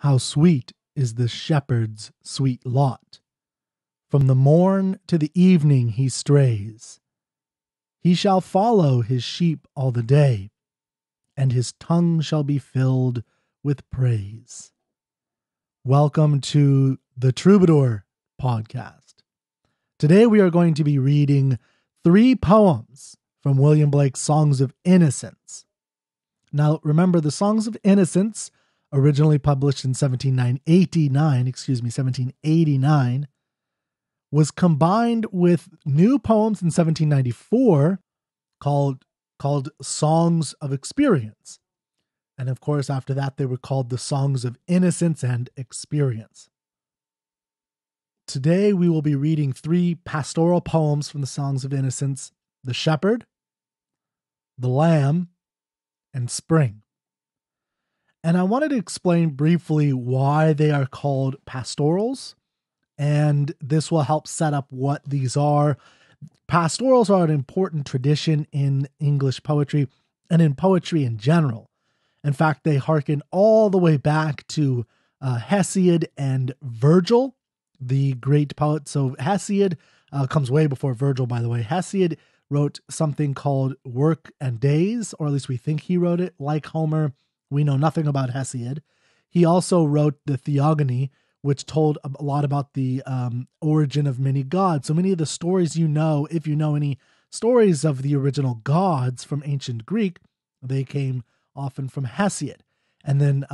How sweet is the shepherd's sweet lot! From the morn to the evening he strays. He shall follow his sheep all the day, and his tongue shall be filled with praise. Welcome to the Troubadour podcast. Today we are going to be reading 3 poems from William Blake's Songs of Innocence. Now, remember, the Songs of Innocence, originally published in 1789, was combined with new poems in 1794 called Songs of Experience. And of course, after that, they were called the Songs of Innocence and Experience. Today, we will be reading 3 pastoral poems from the Songs of Innocence: The Shepherd, The Lamb, and Spring. And I wanted to explain briefly why they are called pastorals, and this will help set up what these are. Pastorals are an important tradition in English poetry and in poetry in general. In fact, they hearken all the way back to Hesiod and Virgil, the great poet. So Hesiod comes way before Virgil, by the way. Hesiod wrote something called Work and Days, or at least we think he wrote it. Like Homer, we know nothing about Hesiod. He also wrote the Theogony, which told a lot about the origin of many gods. So many of the stories you know, if you know any stories of the original gods from ancient Greek, they came often from Hesiod. And then,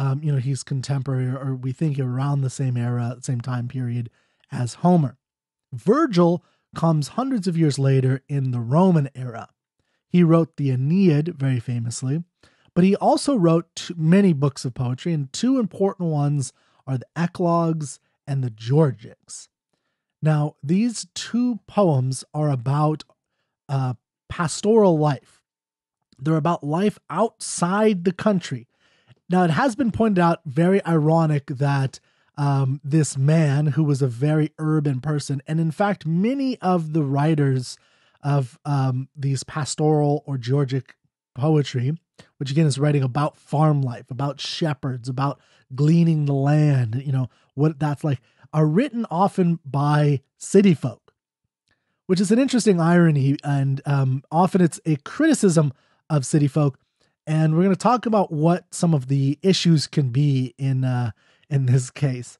he's contemporary, or we think around the same era, same time period as Homer. Virgil comes hundreds of years later in the Roman era. He wrote the Aeneid, very famously, but he also wrote many books of poetry, and 2 important ones are the Eclogues and the Georgics. Now, these 2 poems are about pastoral life. They're about life outside the country. Now, it has been pointed out, very ironic, that this man who was a very urban person, and in fact, many of the writers of these pastoral or georgic poetry, which again is writing about farm life, about shepherds, about gleaning the land, what that's like, are written often by city folk, which is an interesting irony. And often it's a criticism of city folk. And we're going to talk about what some of the issues can be in this case.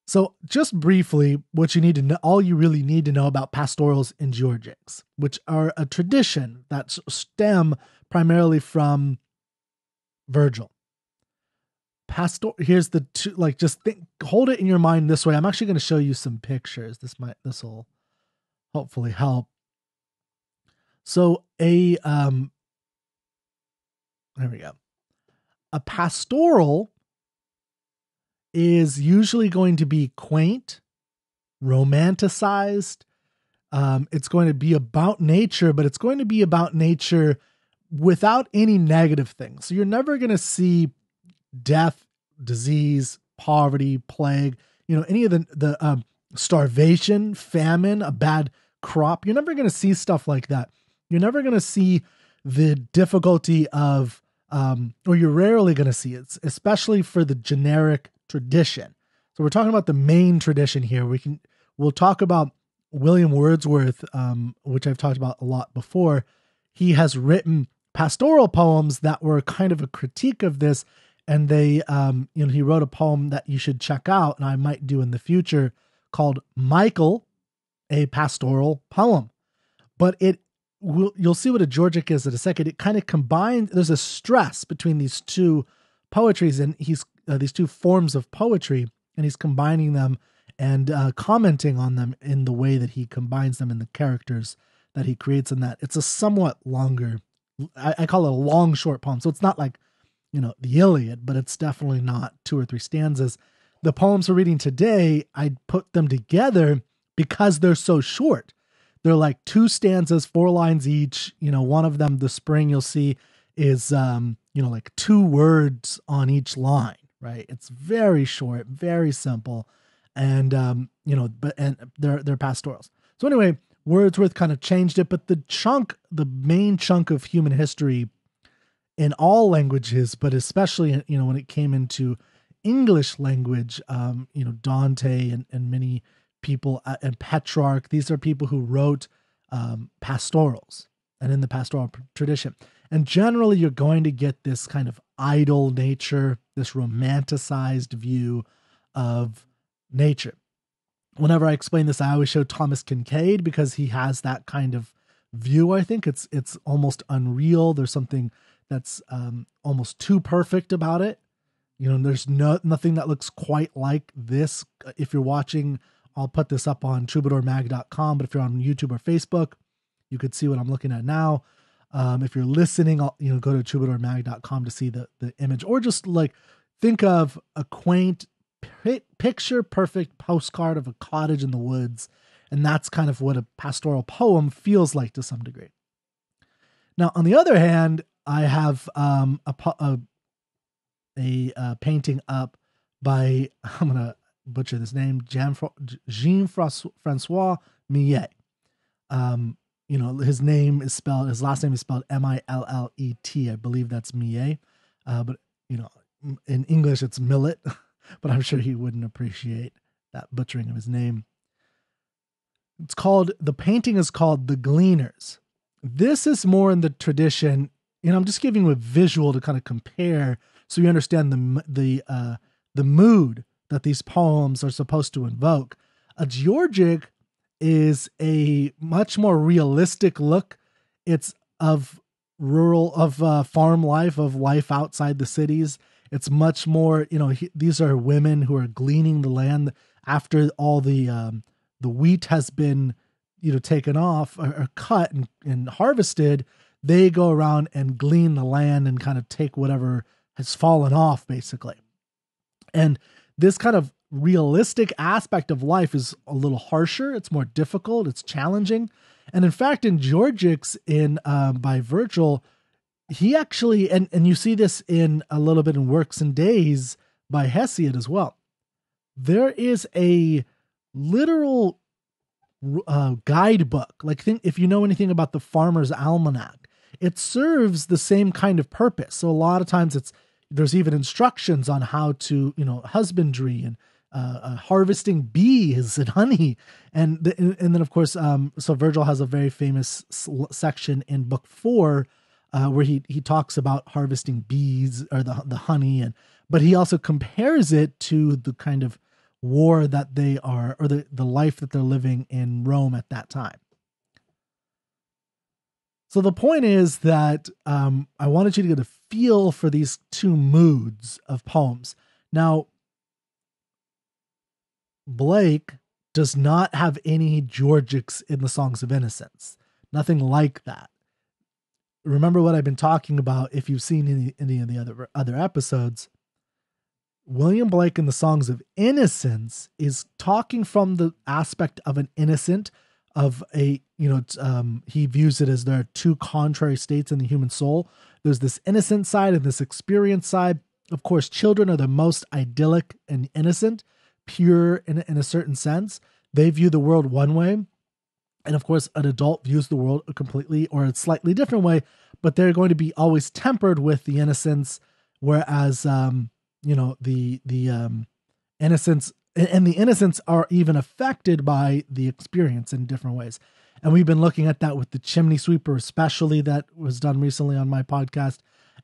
So just briefly, what you need to know, all you really need to know about pastorals and georgics, which are a tradition that stem primarily from Virgil. Here's the 2, hold it in your mind this way. I'm actually going to show you some pictures. This will hopefully help. So there we go. A pastoral is usually going to be quaint, romanticized. It's going to be about nature, but it's going to be about nature without any negative things. So you're never going to see death, disease, poverty, plague, any of the starvation, famine, a bad crop. You're never going to see stuff like that. You're never going to see the difficulty of, or you're rarely going to see it, especially for the generic tradition. So we're talking about the main tradition here. We'll talk about William Wordsworth, which I've talked about a lot before. He has written pastoral poems that were kind of a critique of this. And they, he wrote a poem that you should check out, and I might do in the future, called Michael, a Pastoral Poem. But you'll see what a georgic is in a second. It kind of combines, there's a stress between these 2 poetries, and these 2 forms of poetry, and he's combining them and commenting on them in the way that he combines them in the characters that he creates in that. It's a somewhat longer, I call it a long, short poem. So it's not like, the Iliad, but it's definitely not 2 or 3 stanzas. The poems we're reading today, I put them together because they're so short. They're like 2 stanzas, 4 lines each. One of them, The Spring, you'll see is, like 2 words on each line, right? It's very short, very simple. And, but they're pastorals. So anyway, Wordsworth kind of changed it, but the main chunk of human history in all languages, but especially, when it came into English language, Dante and many people, and Petrarch. These are people who wrote pastorals and in the pastoral tradition. And generally, you're going to get this kind of idle nature, this romanticized view of nature. Whenever I explain this, I always show Thomas Kincaid because he has that kind of view. I think it's almost unreal. There's something that's almost too perfect about it. There's nothing that looks quite like this. If you're watching, I'll put this up on troubadourmag.com, but if you're on YouTube or Facebook, you could see what I'm looking at now. If you're listening, go to troubadourmag.com to see the image, or just like think of a quaint, picture perfect postcard of a cottage in the woods. And that's kind of what a pastoral poem feels like to some degree. Now, on the other hand, I have a painting up by, I'm going to butcher this name, Jean-Francois Millet. His last name is spelled Millet. I believe that's Millet. But in English it's Millet, but I'm sure he wouldn't appreciate that butchering of his name. The painting is called The Gleaners. This is more in the tradition, I'm just giving you a visual to kind of compare so you understand the mood that these poems are supposed to invoke. A georgic is a much more realistic look. It's of farm life, of life outside the cities. It's much more, these are women who are gleaning the land after all the wheat has been, taken off or cut and harvested. They go around and glean the land and kind of take whatever has fallen off, basically. And this kind of realistic aspect of life is a little harsher. It's more difficult. It's challenging. And in fact, in Georgics by Virgil, he actually, and you see this in a little bit in Works and Days by Hesiod as well. There is a literal guidebook. If you know anything about the Farmer's Almanac, it serves the same kind of purpose. So a lot of times there's even instructions on how to, husbandry and harvesting bees and honey. And then of course, so Virgil has a very famous section in book 4 where he talks about harvesting bees or the honey, but he also compares it to the kind of war that they are, or the life that they're living in Rome at that time. So the point is that I wanted you to get a feel for these two moods of poems. Now, Blake does not have any georgics in the Songs of Innocence. Nothing like that. Remember what I've been talking about if you've seen any of the other episodes. William Blake in the Songs of Innocence is talking from the aspect of an innocent, of a, he views it as there are two contrary states in the human soul. There's this innocent side and this experience side. Of course, children are the most idyllic and innocent, pure in a certain sense. They view the world one way. And of course, an adult views the world a completely or a slightly different way, but they're going to be always tempered with the innocence. Whereas, the innocence and the innocents are even affected by the experience in different ways. And we've been looking at that with the chimney sweeper, especially, that was done recently on my podcast,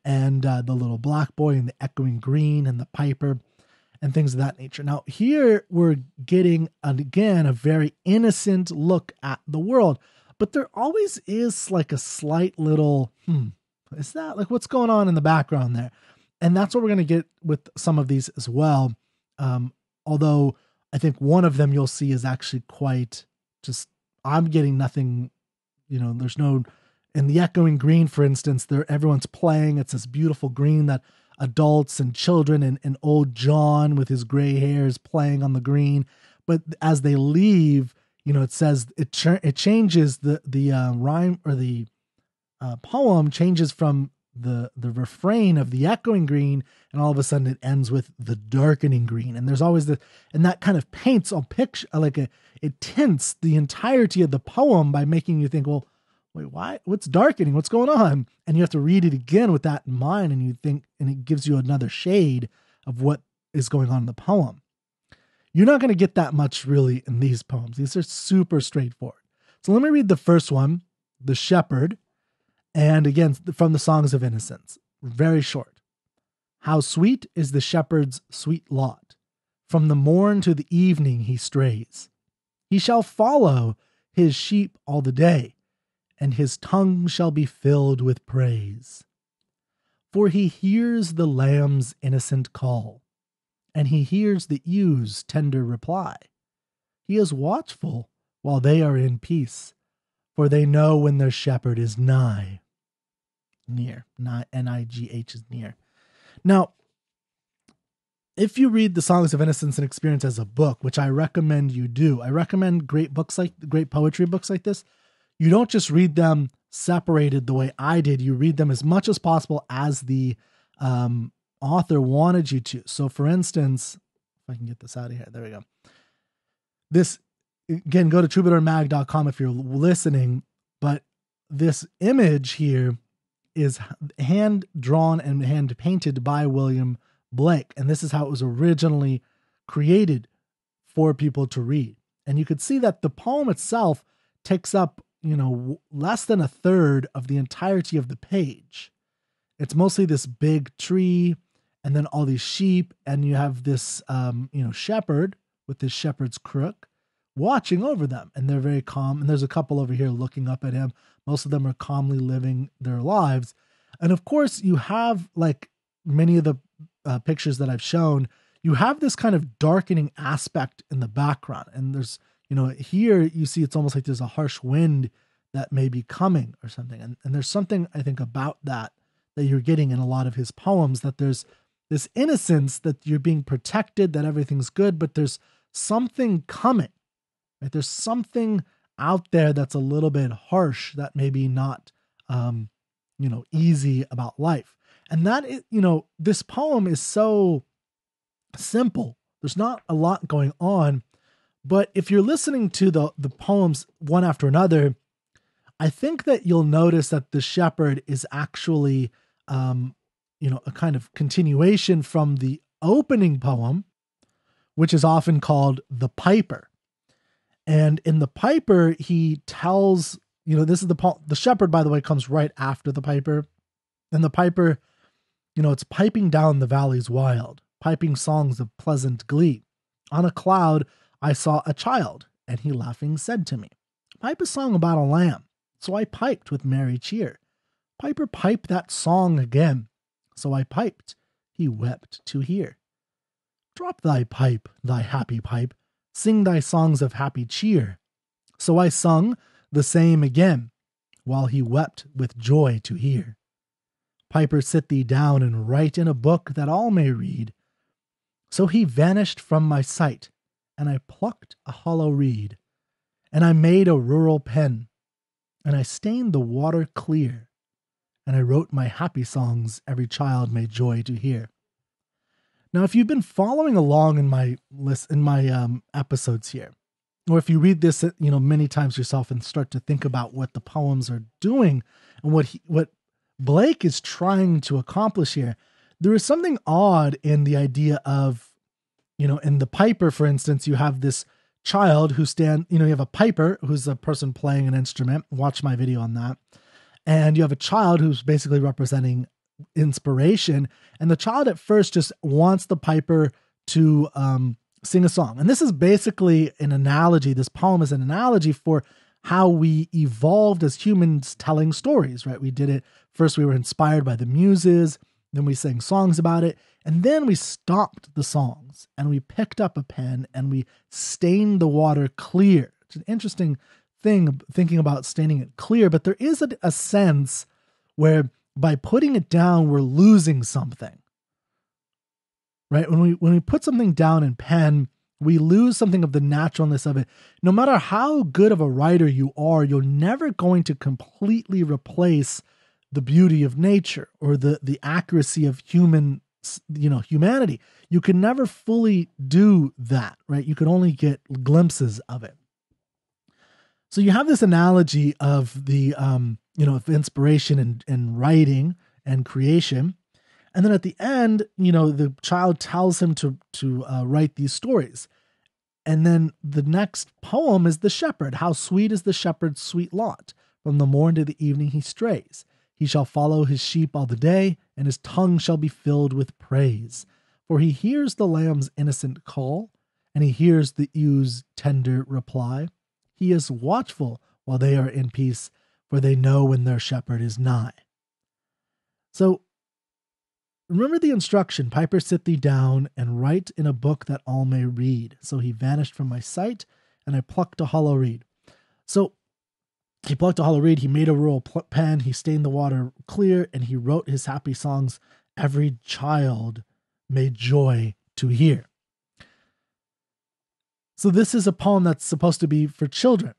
and the little black boy and the echoing green and the piper and things of that nature. Now here we're getting, again, a very innocent look at the world, but there always is like a slight little, is that like what's going on in the background there? And that's what we're going to get with some of these as well. Although I think one of them you'll see is actually quite just, I'm getting nothing, there's no, in the echoing green, for instance, everyone's playing. It's this beautiful green that adults and children and old John with his gray hair is playing on the green. But as they leave, it says it changes the rhyme, or the poem changes from the refrain of the echoing green, and all of a sudden it ends with the darkening green. And there's always and that kind of paints a picture, it tints the entirety of the poem by making you think, well, wait, why? What's darkening? What's going on? And you have to read it again with that in mind, and you think, and it gives you another shade of what is going on in the poem. You're not going to get that much really in these poems. These are super straightforward. So let me read the first one, The Shepherd, and again, from the Songs of Innocence. Very short. How sweet is the shepherd's sweet lot. From the morn to the evening he strays. He shall follow his sheep all the day, and his tongue shall be filled with praise. For he hears the lamb's innocent call, and he hears the ewes' tender reply. He is watchful while they are in peace, for they know when their shepherd is nigh. Near. N-I-G-H is near. Now, if you read the Songs of Innocence and Experience as a book, which I recommend you do, I recommend great poetry books like this. You don't just read them separated the way I did. You read them as much as possible as the author wanted you to. So for instance, if I can get this out of here, there we go. This, again, go to troubadourmag.com if you're listening, but this image here is hand drawn and hand painted by William Blake. And this is how it was originally created for people to read. And you could see that the poem itself takes up, less than a third of the entirety of the page. It's mostly this big tree and then all these sheep. And you have this, shepherd with this shepherd's crook watching over them. And they're very calm. And there's a couple over here looking up at him. Most of them are calmly living their lives. And of course, you have, like many of the pictures that I've shown, you have this kind of darkening aspect in the background. And there's, here you see it's almost like there's a harsh wind that may be coming or something. And there's something, I think, about that you're getting in a lot of his poems, that there's this innocence, that you're being protected, that everything's good, but there's something coming, right? There's something out there that's a little bit harsh, that maybe not, easy about life. And that is, this poem is so simple. There's not a lot going on, but if you're listening to the poems one after another, I think that you'll notice that the shepherd is actually, a kind of continuation from the opening poem, which is often called the Piper. And in the Piper, he tells, this is the shepherd, by the way, comes right after the Piper. And the Piper, it's piping down the valleys wild, piping songs of pleasant glee. On a cloud, I saw a child, and he laughing said to me, pipe a song about a lamb. So I piped with merry cheer. Piper, pipe that song again. So I piped. He wept to hear. Drop thy pipe, thy happy pipe. Sing thy songs of happy cheer. So I sung the same again, while he wept with joy to hear. Piper, sit thee down and write in a book that all may read. So he vanished from my sight, and I plucked a hollow reed, and I made a rural pen, and I stained the water clear, and I wrote my happy songs every child may joy to hear. Now, if you've been following along in my list, in my episodes here, or if you read this, many times yourself and start to think about what the poems are doing and what Blake is trying to accomplish here, there is something odd in the idea of, in the Piper, for instance, you have this child who you have a piper who's a person playing an instrument. Watch my video on that. And you have a child who's basically representing inspiration. And the child at first just wants the piper to sing a song. And this is basically an analogy. This poem is an analogy for how we evolved as humans telling stories, right? We did it. First, we were inspired by the muses. Then we sang songs about it. And then we stopped the songs and we picked up a pen and we stained the water clear. It's an interesting thing thinking about staining it clear, but there is a sense where by putting it down, we're losing something, right? When we put something down in pen, we lose something of the naturalness of it. No matter how good of a writer you are, you're never going to completely replace the beauty of nature or the accuracy of humanity. You can never fully do that, right? You can only get glimpses of it. So you have this analogy of the, of inspiration and writing and creation. And then at the end, the child tells him to write these stories. And then the next poem is the shepherd. How sweet is the shepherd's sweet lot. From the morn to the evening he strays. He shall follow his sheep all the day, and his tongue shall be filled with praise. For he hears the lamb's innocent call, and he hears the ew's tender reply. He is watchful while they are in peace, for they know when their shepherd is nigh. So, remember the instruction, Piper, sit thee down and write in a book that all may read. So he vanished from my sight, and I plucked a hollow reed. So he plucked a hollow reed, he made a rural pen, he stained the water clear, and he wrote his happy songs every child made joy to hear. So this is a poem that's supposed to be for children.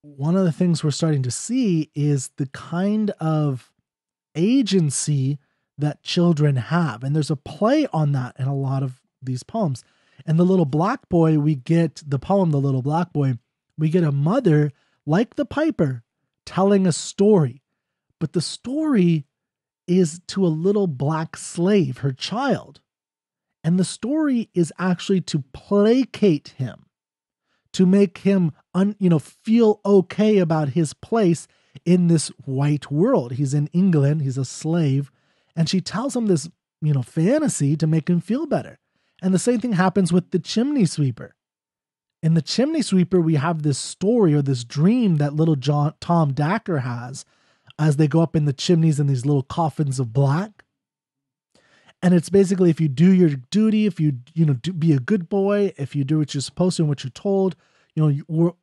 One of the things we're starting to see is the kind of agency that children have. And there's a play on that in a lot of these poems. And the little black boy, we get the poem, The Little Black Boy, we get a mother like the piper telling a story. But the story is to a little black slave, her child. And the story is actually to placate him, to make him feel okay about his place in this white world. He's in England, he's a slave, and she tells him this, fantasy to make him feel better. And the same thing happens with the chimney sweeper. In the chimney sweeper, we have this story or this dream that little Tom Dacker has as they go up in the chimneys in these little coffins of black. And it's basically, if you do your duty, if you, be a good boy, if you do what you're supposed to and what you're told,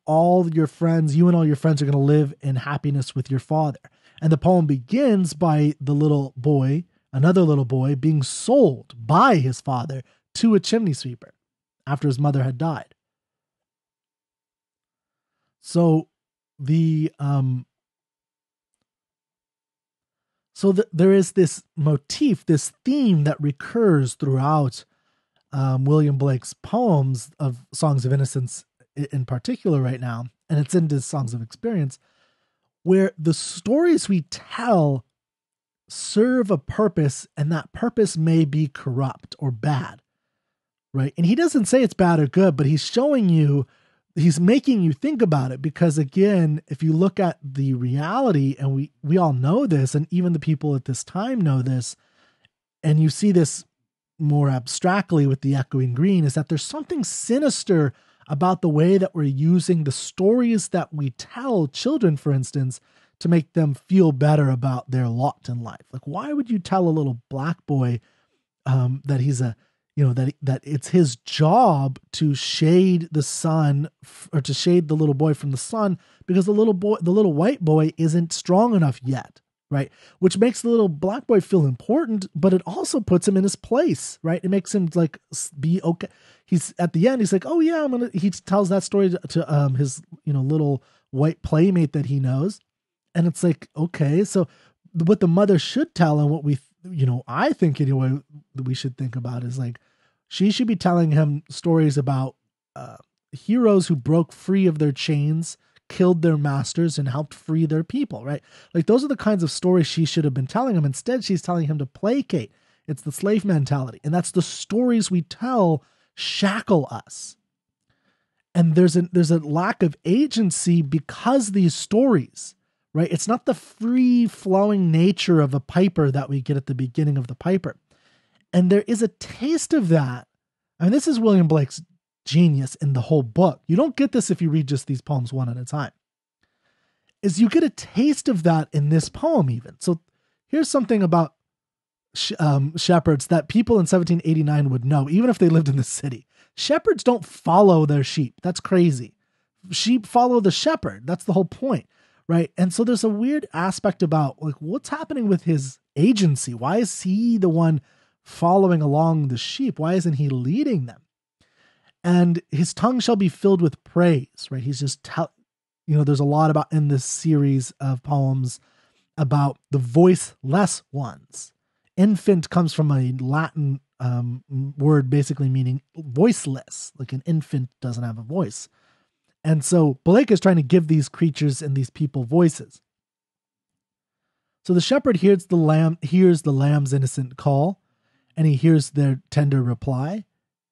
all your friends, you and all your friends are going to live in happiness with your father. And the poem begins by the little boy, another little boy, being sold by his father to a chimney sweeper after his mother had died. So there is this motif, this theme that recurs throughout William Blake's poems of Songs of Innocence in particular right now, and it's in his Songs of Experience, where the stories we tell serve a purpose, and that purpose may be corrupt or bad, right? And he doesn't say it's bad or good, but he's showing you, he's making you think about it, because again, if you look at the reality, and we all know this, and even the people at this time know this, and you see this more abstractly with the echoing green, is that there's something sinister about the way that we're using the stories that we tell children, for instance, to make them feel better about their lot in life. Like, why would you tell a little black boy that he's that it's his job to shade the sun, or to shade the little boy from the sun, because the little white boy isn't strong enough yet, right? Which makes the little black boy feel important, but it also puts him in his place, right? It makes him like be okay. He's at the end, he's like, oh yeah, he tells that story to his, little white playmate that he knows. And it's like, okay, so what the mother should tell, and what we, I think anyway, that we should think about is like, she should be telling him stories about heroes who broke free of their chains, killed their masters, and helped free their people, right? Like, those are the kinds of stories she should have been telling him. Instead, she's telling him to placate. It's the slave mentality. And that's the stories we tell shackle us. And there's a lack of agency because these stories, right? It's not the free-flowing nature of a piper that we get at the beginning of the piper. And there is a taste of that. I mean, this is William Blake's genius in the whole book. You don't get this if you read just these poems one at a time. Is you get a taste of that in this poem even. So here's something about shepherds that people in 1789 would know, even if they lived in the city. Shepherds don't follow their sheep. That's crazy. Sheep follow the shepherd. That's the whole point, right? And so there's a weird aspect about like what's happening with his agency. Why is he the one following along the sheep? Why isn't he leading them? And his tongue shall be filled with praise, right? He's just there's a lot about in this series of poems about the voiceless ones. Infant comes from a Latin word basically meaning voiceless, like an infant doesn't have a voice. And so Blake is trying to give these creatures and these people voices. So the shepherd hears the lamb's innocent call, and he hears their tender reply.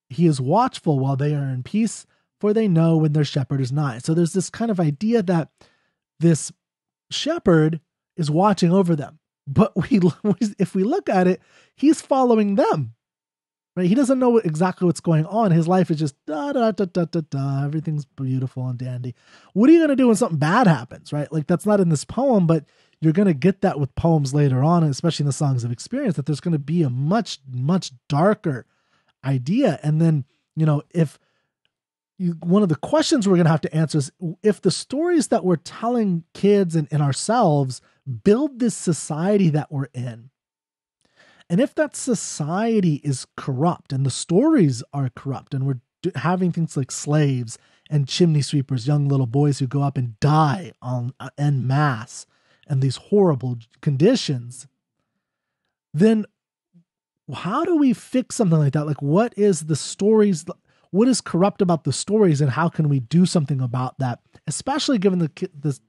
He is watchful while they are in peace, for they know when their shepherd is nigh. So there's this kind of idea that this shepherd is watching over them. But if we look at it, he's following them. Right? He doesn't know exactly what's going on. His life is just da da da da da da. Everything's beautiful and dandy. What are you going to do when something bad happens? Right? Like, that's not in this poem, but you're going to get that with poems later on, especially in the Songs of Experience, that there's going to be a much, much darker idea. And then, one of the questions we're going to have to answer is, if the stories that we're telling kids and ourselves build this society that we're in, and if that society is corrupt and the stories are corrupt, and we're having things like slaves and chimney sweepers, young little boys who go up and die en masse, and these horrible conditions, then how do we fix something like that? Like, what is the stories? What is corrupt about the stories, and how can we do something about that? Especially given the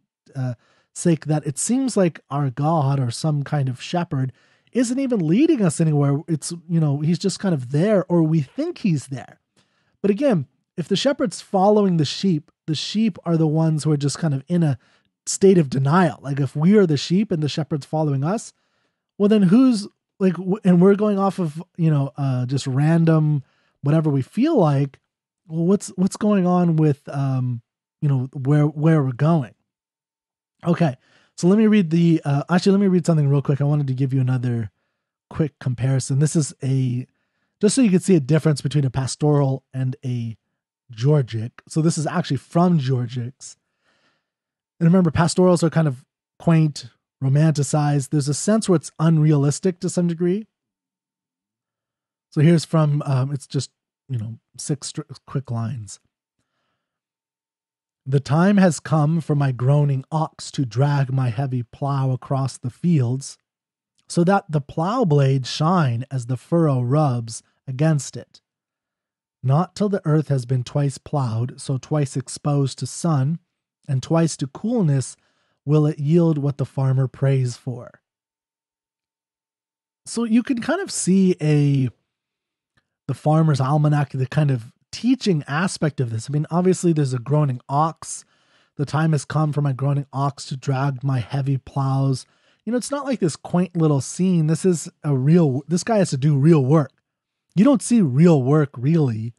sake that it seems like our God, or some kind of shepherd, isn't even leading us anywhere. It's, he's just kind of there, or we think he's there. But again, if the shepherd's following the sheep are the ones who are just kind of in a state of denial. Like, if we are the sheep and the shepherd's following us, well, then who's like, and we're going off of, just random, whatever we feel like. Well, what's going on with, where we're going? Okay. So let me read let me read something real quick. I wanted to give you another quick comparison. This is just so you can see a difference between a pastoral and a georgic. So this is actually from georgics. And remember, pastorals are kind of quaint, romanticized. There's a sense where it's unrealistic to some degree. So here's from, it's just, 6 quick lines. The time has come for my groaning ox to drag my heavy plow across the fields, so that the plow blades shine as the furrow rubs against it. Not till the earth has been twice plowed, so twice exposed to sun, and twice to coolness, will it yield what the farmer prays for. So you can kind of see the farmer's almanac, the kind of teaching aspect of this. I mean, obviously there's a groaning ox. The time has come for my groaning ox to drag my heavy plows. It's not like this quaint little scene. This guy has to do real work. You don't see real work really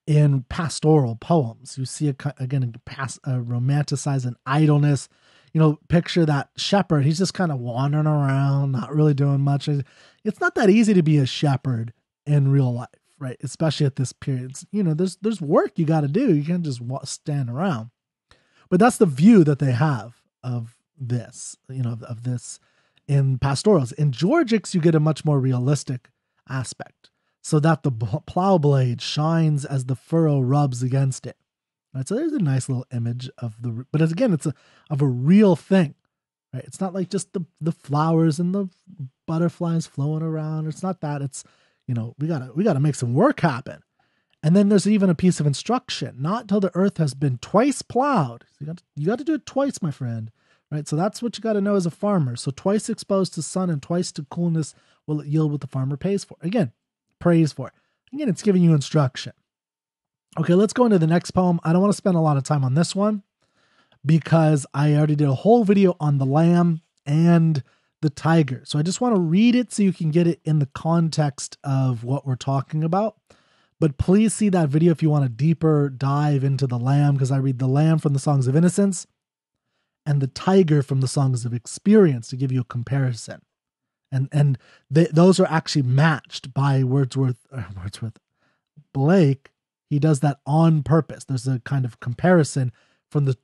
in pastoral poems. You see again, romanticize an idleness. Picture that shepherd. He's just kind of wandering around, not really doing much. It's not that easy to be a shepherd in real life, right? Especially at this period. There's work you got to do. You can't just stand around. But that's the view that they have of this, of this in pastorals. In georgics, you get a much more realistic aspect, so that the plow blade shines as the furrow rubs against it. Right? So there's a nice little image of but again, it's of a real thing, right? It's not like just the flowers and the butterflies flowing around. It's not that. It's, we gotta make some work happen. And then there's even a piece of instruction: not till the earth has been twice plowed. So you got to do it twice, my friend. Right? So that's what you got to know as a farmer. So twice exposed to sun and twice to coolness will it yield what the farmer prays for. Again, it's giving you instruction. Okay, let's go into the next poem. I don't want to spend a lot of time on this one because I already did a whole video on the lamb and the tiger. So I just want to read it so you can get it in the context of what we're talking about. But please see that video if you want a deeper dive into the lamb, because I read the lamb from the Songs of Innocence and the tiger from the Songs of Experience to give you a comparison. And those are actually matched by Wordsworth Blake. He does that on purpose. There's a kind of comparison from the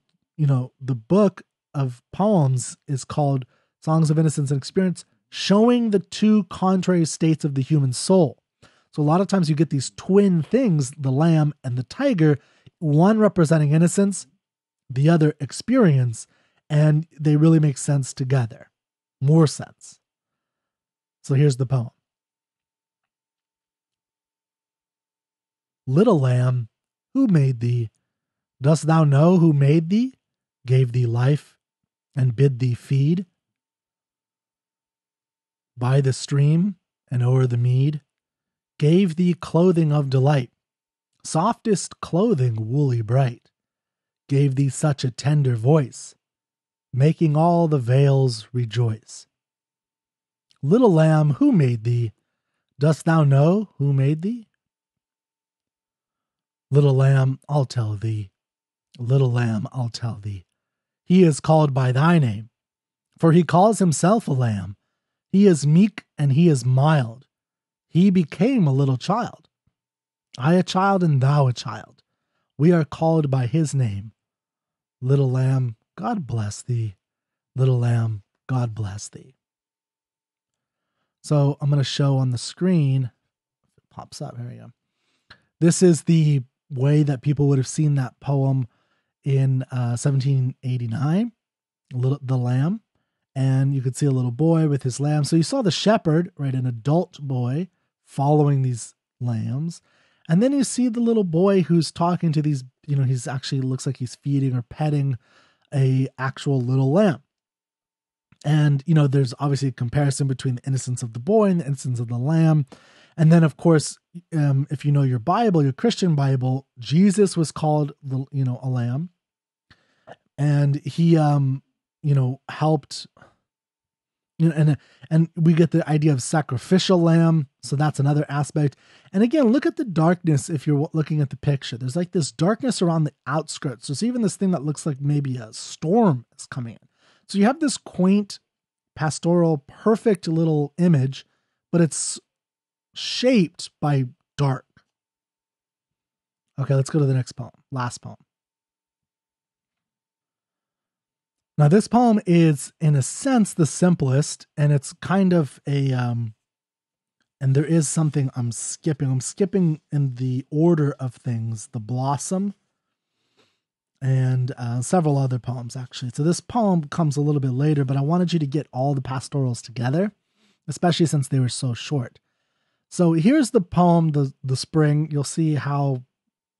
book of poems is called Songs of Innocence and Experience, showing the two contrary states of the human soul. So a lot of times you get these twin things, the lamb and the tiger, one representing innocence, the other experience, and they really make sense together. More sense. So here's the poem. Little lamb, who made thee? Dost thou know who made thee, gave thee life, and bid thee feed? by the stream and o'er the mead, gave thee clothing of delight, softest clothing woolly bright, gave thee such a tender voice, making all the vales rejoice. Little lamb, who made thee? Dost thou know who made thee? Little lamb, I'll tell thee. Little lamb, I'll tell thee. He is called by thy name, for he calls himself a lamb. He is meek and he is mild. He became a little child. I a child and thou a child. We are called by his name. Little lamb, God bless thee. Little lamb, God bless thee. So I'm going to show on the screen. It pops up. Here we go. This is the way that people would have seen that poem in 1789, The Lamb. And you could see a little boy with his lamb. So you saw the shepherd, right, an adult boy following these lambs. And then you see the little boy who's talking to these, he's actually looks like he's feeding or petting a actual little lamb. And, there's obviously a comparison between the innocence of the boy and the innocence of the lamb. And then, of course, if you know your Bible, your Christian Bible, Jesus was called, a lamb. And he, helped, and we get the idea of sacrificial lamb. So that's another aspect. And again, look at the darkness if you're looking at the picture. There's like this darkness around the outskirts. There's even this thing that looks like maybe a storm is coming in. So you have this quaint, pastoral, perfect little image, but it's shaped by dark. Okay, let's go to the next poem, last poem. Now this poem is, in a sense, the simplest, and it's kind of a, and there is something I'm skipping. I'm skipping in the order of things, the blossom, and several other poems, actually. So this poem comes a little bit later, but I wanted you to get all the pastorals together, especially since they were so short. So here's the poem, the spring. You'll see how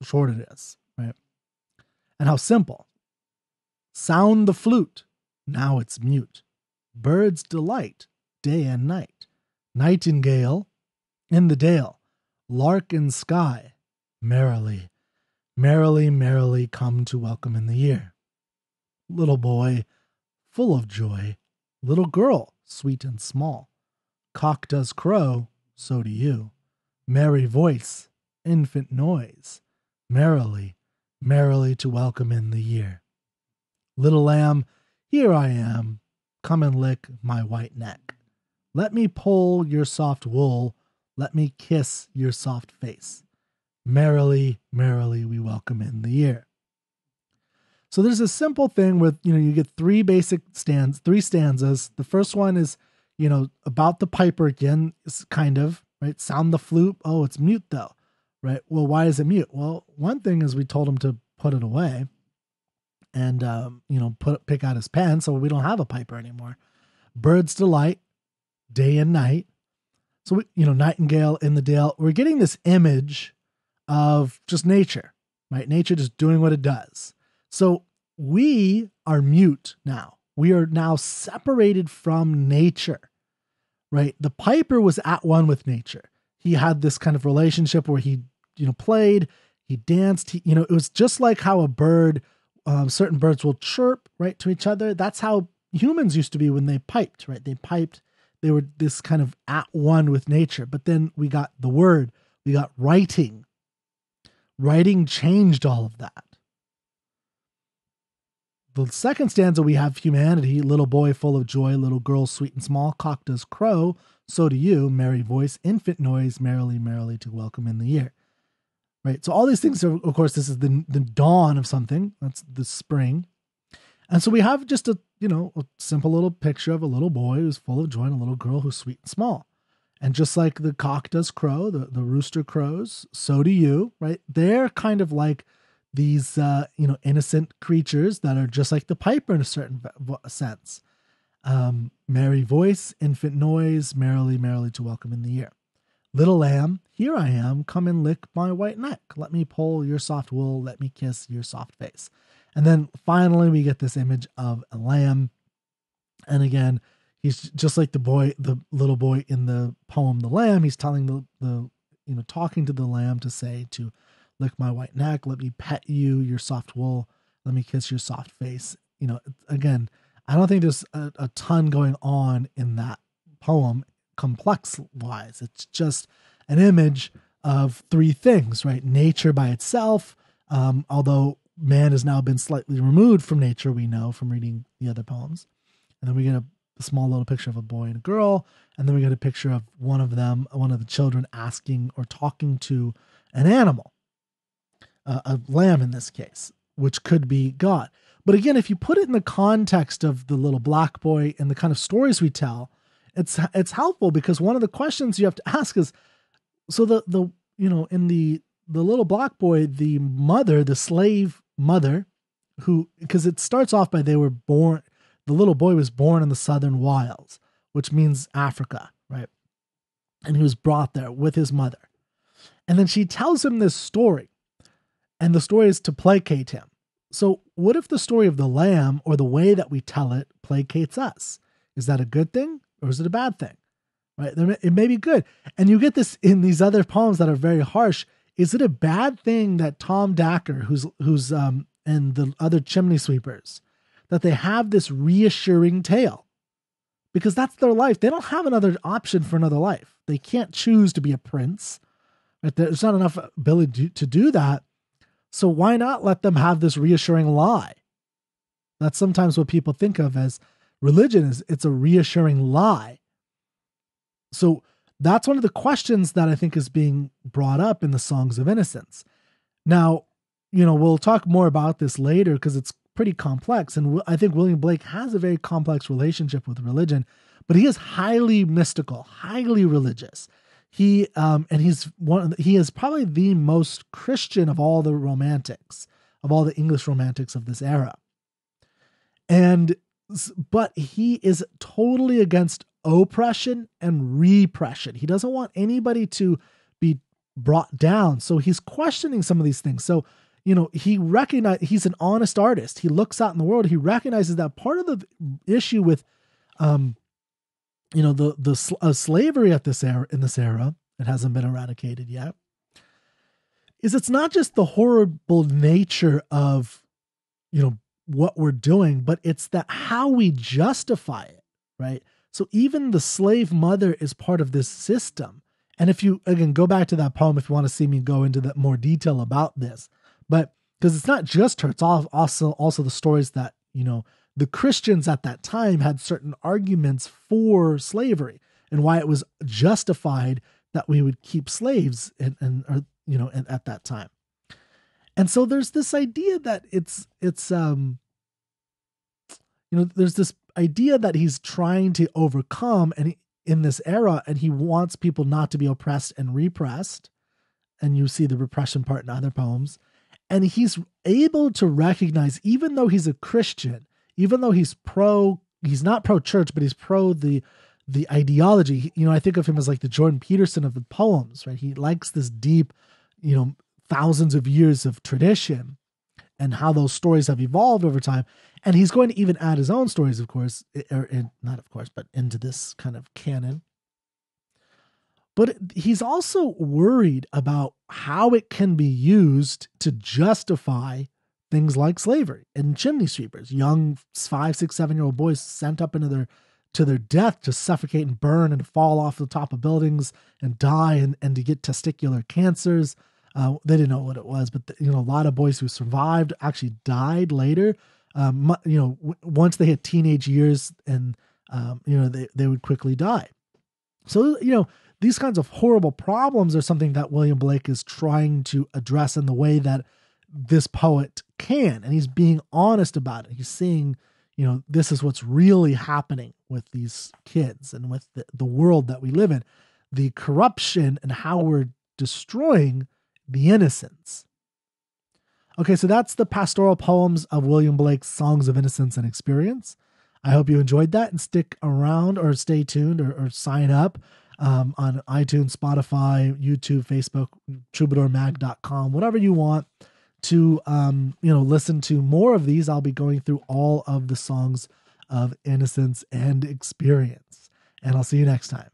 short it is, right? And how simple. Sound the flute, now it's mute. Birds delight, day and night. Nightingale in the dale, lark in sky, merrily, merrily, merrily come to welcome in the year. Little boy, full of joy, little girl, sweet and small. Cock does crow, so do you. Merry voice, infant noise, merrily, merrily to welcome in the year. Little lamb, here I am, come and lick my white neck. Let me pull your soft wool, let me kiss your soft face. Merrily, merrily we welcome in the year. So there's a simple thing with, you get three stanzas. The first one is, about the piper again, is kind of, right? Sound the flute. Oh, it's mute though, right? Well, why is it mute? Well, one thing is we told him to put it away and, pick out his pen. So we don't have a piper anymore. Birds delight, day and night. So, nightingale in the dale, we're getting this image of just nature, right? Nature just doing what it does. So we are mute now. We are now separated from nature, right? The piper was at one with nature. He had this kind of relationship where he, played, he danced, it was just like how a bird, certain birds will chirp, right, to each other. That's how humans used to be when they piped, right? They piped, they were this kind of at one with nature. But then we got the word, we got writing. Writing changed all of that. The second stanza, we have humanity, little boy full of joy, little girl sweet and small, cock does crow, so do you, merry voice, infant noise, merrily, merrily to welcome in the year. Right? So all these things are, of course, this is the dawn of something. That's the spring. And so we have just a simple little picture of a little boy who's full of joy and a little girl who's sweet and small. And just like the cock does crow, the rooster crows, so do you, right? They're kind of like these, innocent creatures that are just like the piper in a certain sense. Merry voice, infant noise, merrily, merrily to welcome in the year. Little lamb, here I am, come and lick my white neck. Let me pull your soft wool, let me kiss your soft face. And then finally we get this image of a lamb. And again, He's just like the little boy in the poem, The Lamb. He's telling talking to the lamb to say to lick my white neck, let me pet you, your soft wool, let me kiss your soft face. Again, I don't think there's a ton going on in that poem complex wise. It's just an image of three things, right? Nature by itself, although man has now been slightly removed from nature, we know from reading the other poems. And then we get a small little picture of a boy and a girl, and then we get a picture of one of the children asking or talking to an animal, a lamb in this case, which could be God. But again, if you put it in the context of the little black boy and the kind of stories we tell, it's helpful, because one of the questions you have to ask is, so in the little black boy, the mother, the slave mother, because it starts off by the little boy was born in the southern wilds, which means Africa, right? And he was brought there with his mother. And then she tells him this story, and the story is to placate him. So what if the story of the lamb, or the way that we tell it, placates us? Is that a good thing, or is it a bad thing? Right? It may be good. And you get this in these other poems that are very harsh. Is it a bad thing that Tom Dacker, who's and the other chimney sweepers, that they have this reassuring tale? Because that's their life. They don't have another option for another life. They can't choose to be a prince. Right? There's not enough ability to do that. So why not let them have this reassuring lie? That's sometimes what people think of as religion. It's a reassuring lie. So that's one of the questions that I think is being brought up in the Songs of Innocence. Now, we'll talk more about this later because it's pretty complex. And I think William Blake has a very complex relationship with religion, but he is highly mystical, highly religious. He is probably the most Christian of all the romantics, of all the English romantics of this era. But he is totally against oppression and repression. He doesn't want anybody to be brought down. So he's questioning some of these things. So, he's an honest artist. He looks out in the world. He recognizes that part of the issue with, slavery in this era, it hasn't been eradicated yet, is it's not just the horrible nature of, what we're doing, but it's that how we justify it, right? So even the slave mother is part of this system. And if you, again, go back to that poem, if you want to see me go into that more detail about this, but because it's not just her, it's also the stories that, the Christians at that time had certain arguments for slavery and why it was justified that we would keep slaves at that time. And so there's this idea that there's this idea that he's trying to overcome in this era, and he wants people not to be oppressed and repressed. And you see the repression part in other poems. And he's able to recognize, even though he's a Christian, even though he's not pro-church, but he's pro the ideology. I think of him as like the Jordan Peterson of the poems, right? He likes this deep, thousands of years of tradition and how those stories have evolved over time. And he's going to even add his own stories, of course, but into this kind of canon. But he's also worried about how it can be used to justify things like slavery and chimney sweepers, young 5, 6, 7-year-old boys sent up to their death to suffocate and burn and fall off the top of buildings and die and to get testicular cancers. They didn't know what it was, but a lot of boys who survived actually died later. Once they hit teenage years, and they would quickly die. So these kinds of horrible problems are something that William Blake is trying to address in the way that this poet can, and he's being honest about it. He's saying, this is what's really happening with these kids and with the world that we live in, the corruption and how we're destroying the innocence. Okay, so that's the pastoral poems of William Blake's Songs of Innocence and Experience. I hope you enjoyed that, and stick around or stay tuned or sign up on iTunes, Spotify, YouTube, Facebook, troubadourmag.com, whatever you want to listen to more of these. I'll be going through all of the songs of innocence and experience. And I'll see you next time.